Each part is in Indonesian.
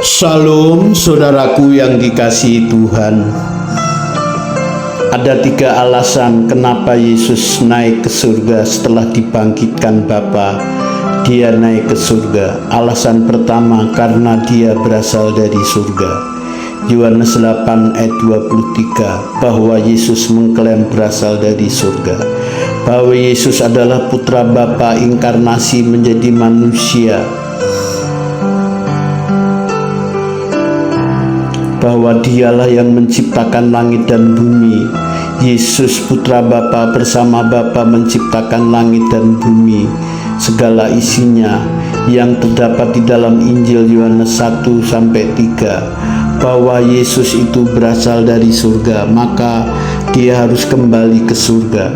Shalom saudaraku yang dikasihi Tuhan. Ada 3 alasan kenapa Yesus naik ke surga setelah dibangkitkan Bapa. Dia naik ke surga. Alasan pertama, karena dia berasal dari surga. Yohanes 8 ayat 23, bahwa Yesus mengklaim berasal dari surga. Bahwa Yesus adalah putra Bapa inkarnasi menjadi manusia. Bahwa dialah yang menciptakan langit dan bumi. Yesus putra Bapa bersama Bapa menciptakan langit dan bumi, segala isinya yang terdapat di dalam Injil Yohanes 1-3. Bahwa Yesus itu berasal dari surga, maka dia harus kembali ke surga.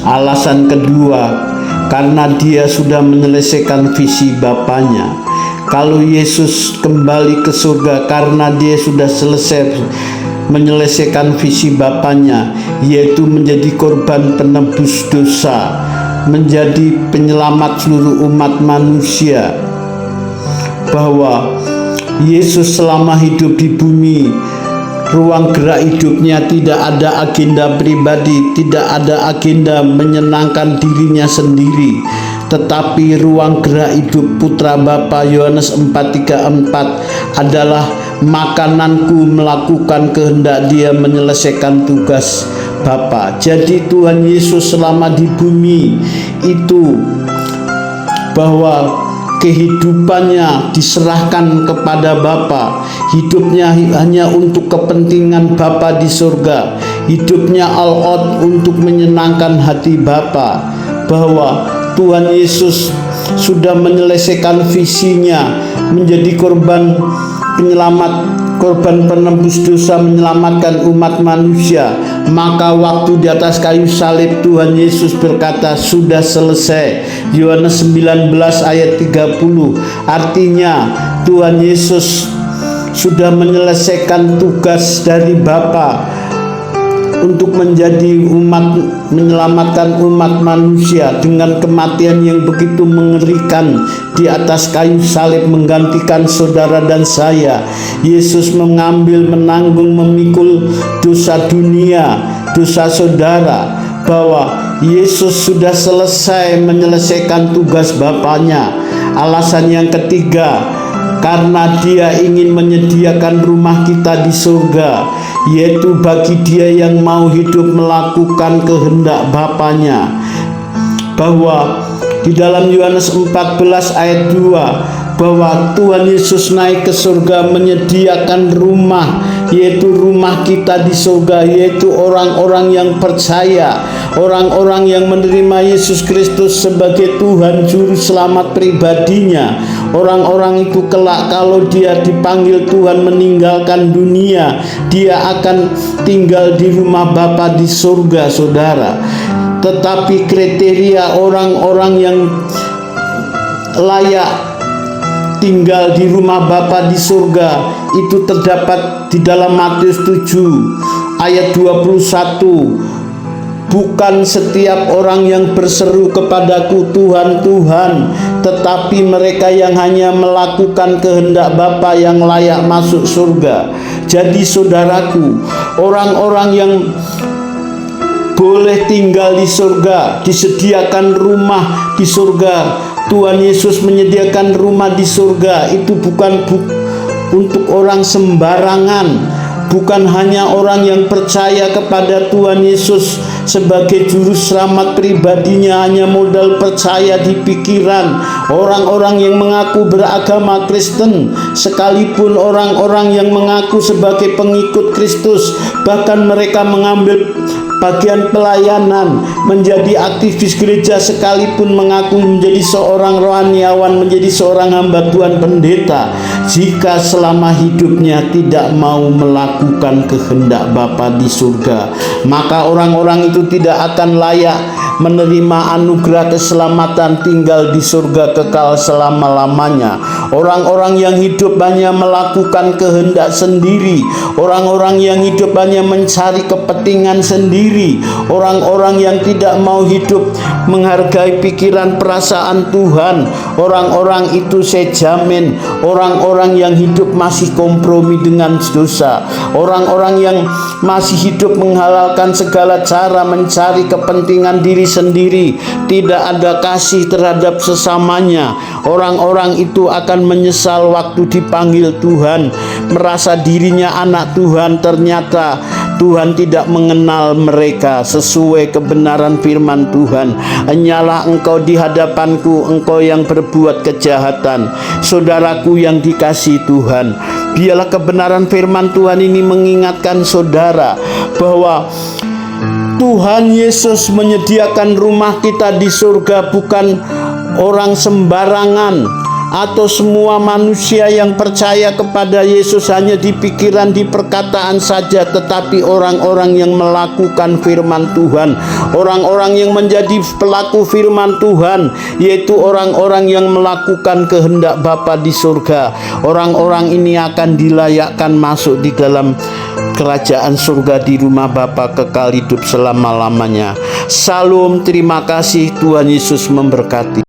Alasan kedua, karena dia sudah menyelesaikan visi Bapanya. Kalau Yesus kembali ke surga karena dia sudah selesai menyelesaikan visi Bapanya, yaitu menjadi korban penebus dosa, menjadi penyelamat seluruh umat manusia. Bahwa Yesus selama hidup di bumi, ruang gerak hidupnya tidak ada agenda pribadi, tidak ada agenda menyenangkan dirinya sendiri, tetapi ruang gerak hidup putra Bapa. Yohanes 4:34 adalah makananku, melakukan kehendak dia, menyelesaikan tugas Bapa. Jadi Tuhan Yesus selama di bumi itu, bahwa kehidupannya diserahkan kepada Bapa, hidupnya hanya untuk kepentingan Bapa di surga, hidupnya all out untuk menyenangkan hati Bapa. Bahwa Tuhan Yesus sudah menyelesaikan visinya menjadi korban penyelamat, korban penebus dosa, menyelamatkan umat manusia. Maka waktu di atas kayu salib Tuhan Yesus berkata, sudah selesai. Yohanes 19 ayat 30. Artinya Tuhan Yesus sudah menyelesaikan tugas dari Bapa untuk menjadi umat, menyelamatkan umat manusia dengan kematian yang begitu mengerikan di atas kayu salib, menggantikan saudara dan saya. Yesus mengambil, menanggung, memikul dosa dunia, dosa saudara. Bahwa Yesus sudah selesai menyelesaikan tugas Bapanya. Alasan yang ketiga, karena dia ingin menyediakan rumah kita di surga, yaitu bagi dia yang mau hidup melakukan kehendak Bapanya. Bahwa di dalam Yohanes 14 ayat 2, bahwa Tuhan Yesus naik ke surga menyediakan rumah, yaitu rumah kita di surga, yaitu orang-orang yang percaya, orang-orang yang menerima Yesus Kristus sebagai Tuhan Juru Selamat pribadinya. Orang-orang itu kelak kalau dia dipanggil Tuhan meninggalkan dunia, dia akan tinggal di rumah Bapa di surga, saudara. Tetapi kriteria orang-orang yang layak tinggal di rumah Bapa di surga itu terdapat di dalam Matius 7 ayat 21. Bukan setiap orang yang berseru kepadaku Tuhan, Tuhan, tetapi mereka yang hanya melakukan kehendak Bapa yang layak masuk surga. Jadi saudaraku, orang-orang yang boleh tinggal di surga, disediakan rumah di surga, Tuhan Yesus menyediakan rumah di surga, itu bukan untuk orang sembarangan. Bukan hanya orang yang percaya kepada Tuhan Yesus sebagai juru selamat pribadinya, hanya modal percaya di pikiran. Orang-orang yang mengaku beragama Kristen, sekalipun orang-orang yang mengaku sebagai pengikut Kristus, bahkan mereka mengambil bagian pelayanan, menjadi aktivis gereja, sekalipun mengaku menjadi seorang rohaniawan, menjadi seorang hamba Tuhan pendeta, jika selama hidupnya tidak mau melakukan kehendak Bapa di surga, maka orang-orang itu tidak akan layak menerima anugerah keselamatan tinggal di surga kekal selama-lamanya. Orang-orang yang hidup hanya melakukan kehendak sendiri, orang-orang yang hidup hanya mencari kepentingan sendiri, orang-orang yang tidak mau hidup menghargai pikiran perasaan Tuhan, orang-orang itu saya jamin orang-orang yang hidup masih kompromi dengan dosa, orang-orang yang masih hidup menghalalkan segala cara mencari kepentingan diri sendiri, tidak ada kasih terhadap sesamanya. Orang-orang itu akan menyesal waktu dipanggil Tuhan, merasa dirinya anak Tuhan, ternyata Tuhan tidak mengenal mereka sesuai kebenaran firman Tuhan. Hanyalah engkau di hadapanku, engkau yang berbuat kejahatan. Saudaraku yang dikasihi Tuhan, biarlah kebenaran firman Tuhan ini mengingatkan saudara bahwa Tuhan Yesus menyediakan rumah kita di surga bukan orang sembarangan atau semua manusia yang percaya kepada Yesus hanya di pikiran, di perkataan saja, tetapi orang-orang yang melakukan firman Tuhan, orang-orang yang menjadi pelaku firman Tuhan, yaitu orang-orang yang melakukan kehendak Bapa di surga. Orang-orang ini akan dilayakkan masuk di dalam kerajaan surga di rumah Bapa kekal hidup selama-lamanya. Salam, terima kasih, Tuhan Yesus memberkati.